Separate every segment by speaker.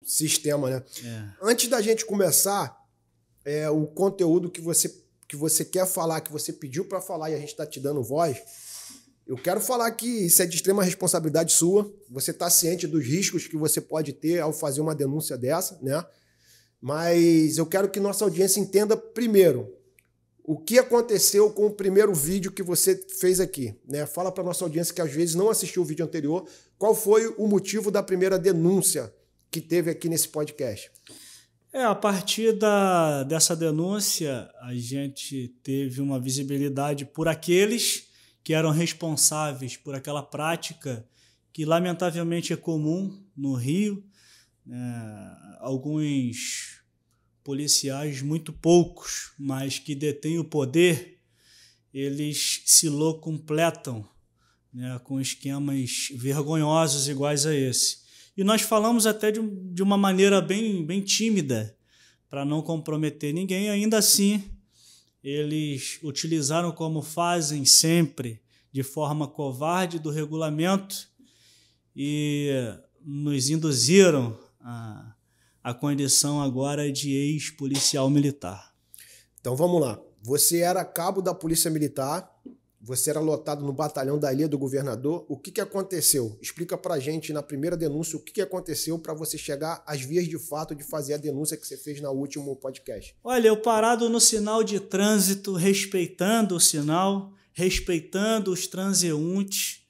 Speaker 1: sistema, né? Antes da gente começar, o conteúdo que você quer falar, que você pediu para falar e a gente está te dando voz, eu quero falar que isso é de extrema responsabilidade sua. Você está ciente dos riscos que você pode ter ao fazer uma denúncia dessa, né? Mas eu quero que nossa audiência entenda primeiro o que aconteceu com o primeiro vídeo que você fez aqui, né? Fala para nossa audiência que às vezes não assistiu o vídeo anterior, qual foi o motivo da primeira denúncia que teve aqui nesse podcast.
Speaker 2: A partir dessa denúncia, a gente teve uma visibilidade por aqueles que eram responsáveis por aquela prática que lamentavelmente é comum no Rio. Alguns policiais, muito poucos, mas que detêm o poder, eles se locompletam, né, com esquemas vergonhosos iguais a esse. E nós falamos até de uma maneira bem tímida, para não comprometer ninguém. Ainda assim, eles utilizaram, como fazem sempre, de forma covarde do regulamento e nos induziram a condição agora de ex-policial militar.
Speaker 1: Então vamos lá. Você era cabo da Polícia Militar, você era lotado no batalhão da Ilha do Governador. O que aconteceu? Explica pra gente na primeira denúncia o que aconteceu para você chegar às vias de fato de fazer a denúncia que você fez no último podcast.
Speaker 2: Olha, eu parado no sinal de trânsito, respeitando o sinal, respeitando os transeuntes,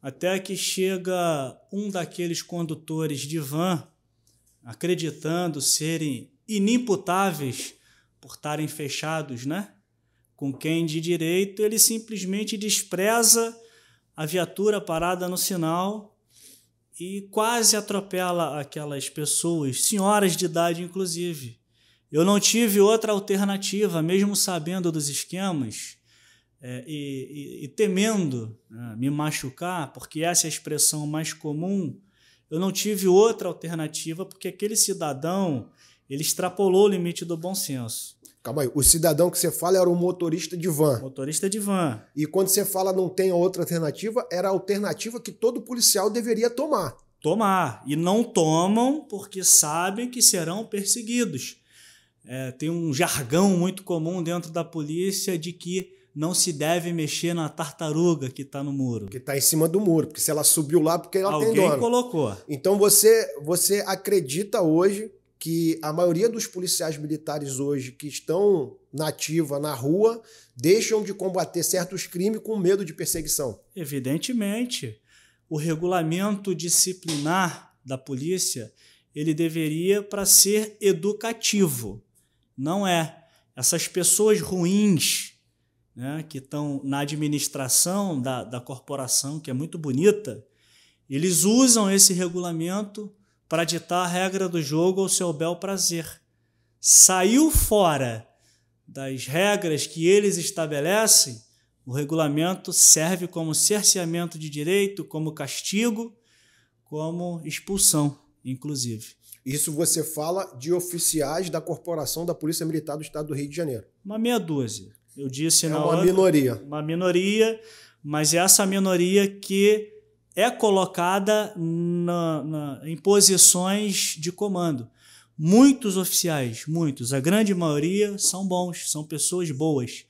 Speaker 2: até que chega um daqueles condutores de van, acreditando serem inimputáveis por estarem fechados, né? Com quem de direito, ele simplesmente despreza a viatura parada no sinal e quase atropela aquelas pessoas, senhoras de idade inclusive. Eu não tive outra alternativa, mesmo sabendo dos esquemas e temendo, né, me machucar, porque essa é a expressão mais comum. Eu não tive outra alternativa porque aquele cidadão, ele extrapolou o limite do bom senso.
Speaker 1: Calma aí, o cidadão que você fala era o motorista de van.
Speaker 2: Motorista de van.
Speaker 1: E quando você fala não tem outra alternativa, era a alternativa que todo policial deveria tomar.
Speaker 2: Tomar. E não tomam porque sabem que serão perseguidos. Tem um jargão muito comum dentro da polícia de que não se deve mexer na tartaruga que está no muro.
Speaker 1: Que está em cima do muro, porque se ela subiu lá, porque ela tem dono.
Speaker 2: Alguém colocou.
Speaker 1: Então você acredita hoje que a maioria dos policiais militares hoje que estão na ativa, na rua, deixam de combater certos crimes com medo de perseguição?
Speaker 2: Evidentemente. O regulamento disciplinar da polícia, ele deveria para ser educativo. Não é. Essas pessoas ruins, né, que estão na administração da corporação, que é muito bonita, eles usam esse regulamento para ditar a regra do jogo ao seu bel prazer. Saiu fora das regras que eles estabelecem, o regulamento serve como cerceamento de direito, como castigo, como expulsão, inclusive.
Speaker 1: Isso você fala de oficiais da corporação da Polícia Militar do Estado do Rio de Janeiro.
Speaker 2: Uma meia dúzia. Eu disse na
Speaker 1: outra, minoria.
Speaker 2: Uma minoria, mas essa minoria que é colocada em posições de comando. Muitos oficiais, a grande maioria são bons, são pessoas boas,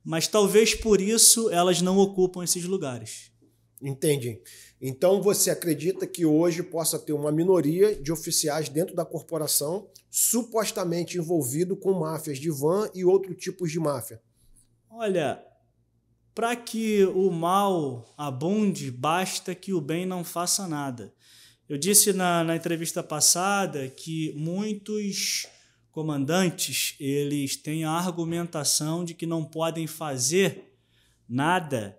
Speaker 2: mas talvez por isso elas não ocupam esses lugares.
Speaker 1: Entendi. Então você acredita que hoje possa ter uma minoria de oficiais dentro da corporação supostamente envolvido com máfias de van e outros tipos de máfia?
Speaker 2: Olha, para que o mal abunde, basta que o bem não faça nada. Eu disse na entrevista passada que muitos comandantes, eles têm a argumentação de que não podem fazer nada,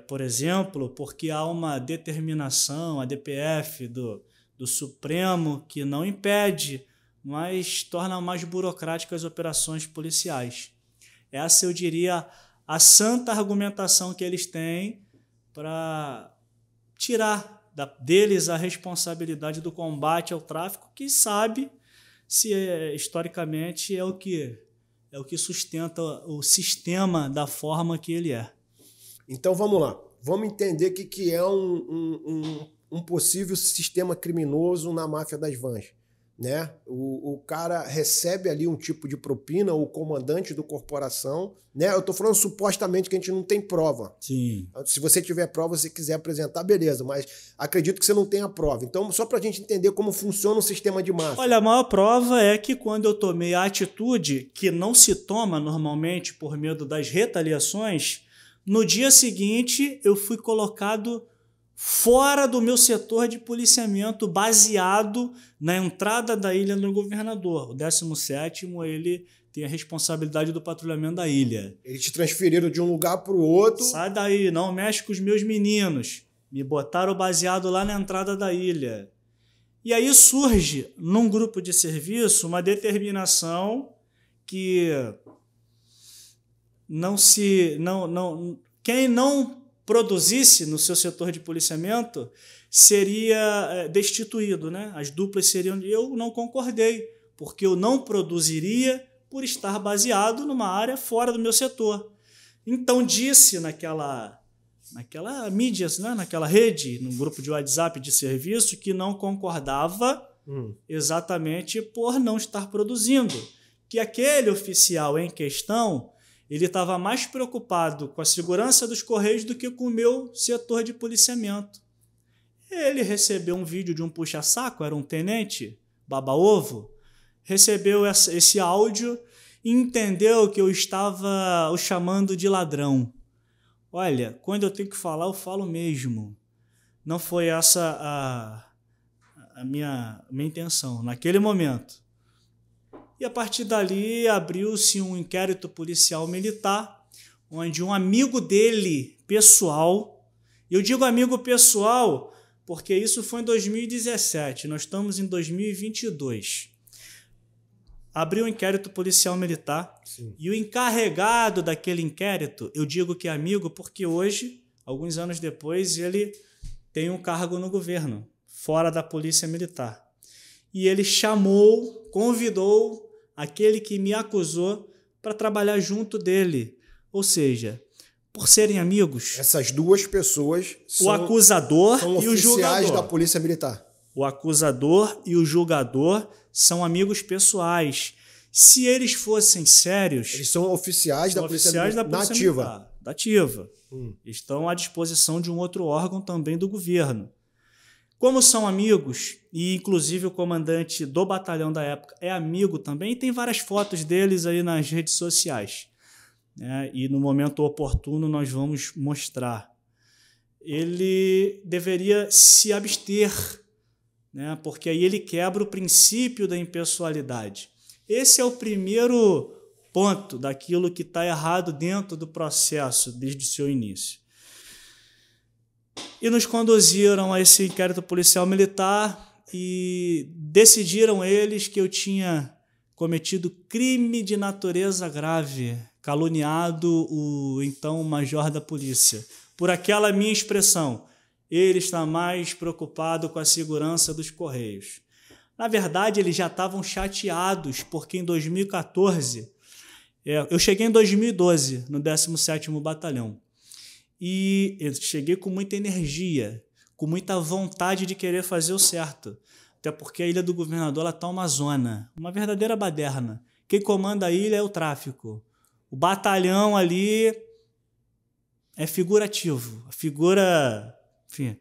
Speaker 2: por exemplo, porque há uma determinação, a DPF do Supremo, que não impede, mas torna mais burocráticas as operações policiais. Essa, eu diria, a santa argumentação que eles têm para tirar deles a responsabilidade do combate ao tráfico, que sabe se historicamente é o que sustenta o sistema da forma que ele é.
Speaker 1: Então vamos lá, vamos entender o que é um possível sistema criminoso na máfia das vans. né? O cara recebe ali um tipo de propina, o comandante do corporação, né? Eu tô falando supostamente que a gente não tem prova.
Speaker 2: Sim.
Speaker 1: Se você tiver prova, se quiser apresentar, beleza, mas acredito que você não tenha prova. Então, só pra gente entender como funciona o sistema de máfia.
Speaker 2: Olha, a maior prova é que quando eu tomei a atitude que não se toma normalmente por medo das retaliações, no dia seguinte eu fui colocado fora do meu setor de policiamento, baseado na entrada da ilha do governador. O 17º, ele tem a responsabilidade do patrulhamento da ilha.
Speaker 1: Eles te transferiram de um lugar para o outro.
Speaker 2: Sai daí, não mexe com os meus meninos. Me botaram baseado lá na entrada da ilha. E aí surge, num grupo de serviço, uma determinação que quem não produzisse no seu setor de policiamento seria destituído, né? As duplas seriam... Eu não concordei, porque eu não produziria por estar baseado numa área fora do meu setor. Então disse naquela mídia, né? Naquela rede, num grupo de WhatsApp de serviço, que não concordava exatamente por não estar produzindo. Que aquele oficial em questão... ele estava mais preocupado com a segurança dos Correios do que com o meu setor de policiamento. Ele recebeu um vídeo de um puxa-saco, era um tenente, baba-ovo, recebeu esse áudio e entendeu que eu estava o chamando de ladrão. Olha, quando eu tenho que falar, eu falo mesmo. Não foi essa a minha intenção naquele momento. E a partir dali abriu-se um inquérito policial militar, onde um amigo dele, pessoal, eu digo amigo pessoal porque isso foi em 2017, nós estamos em 2022. Abriu um inquérito policial militar.
Speaker 1: Sim.
Speaker 2: E o encarregado daquele inquérito, eu digo que é amigo porque hoje, alguns anos depois, ele tem um cargo no governo, fora da polícia militar. E ele convidou aquele que me acusou para trabalhar junto dele. Ou seja, por serem amigos...
Speaker 1: Essas duas pessoas
Speaker 2: o acusador e o julgador.
Speaker 1: Oficiais da Polícia Militar.
Speaker 2: O acusador e o julgador são amigos pessoais. Se eles fossem sérios...
Speaker 1: Eles são oficiais da Polícia Militar.
Speaker 2: Da ativa. Estão à disposição de um outro órgão também do governo. Como são amigos, e inclusive o comandante do batalhão da época é amigo também, e tem várias fotos deles aí nas redes sociais, né? E no momento oportuno nós vamos mostrar. Ele deveria se abster, né? Porque aí ele quebra o princípio da impessoalidade. Esse é o primeiro ponto daquilo que está errado dentro do processo desde o seu início. E nos conduziram a esse inquérito policial militar e decidiram eles que eu tinha cometido crime de natureza grave, caluniado o então major da polícia. Por aquela minha expressão, ele está mais preocupado com a segurança dos Correios. Na verdade, eles já estavam chateados, porque em 2014, eu cheguei em 2012 no 17º Batalhão. E eu cheguei com muita energia, com muita vontade de querer fazer o certo. Até porque a Ilha do Governador está uma zona, uma verdadeira baderna. Quem comanda a ilha é o tráfico. O batalhão ali é figurativo. A figura... Enfim.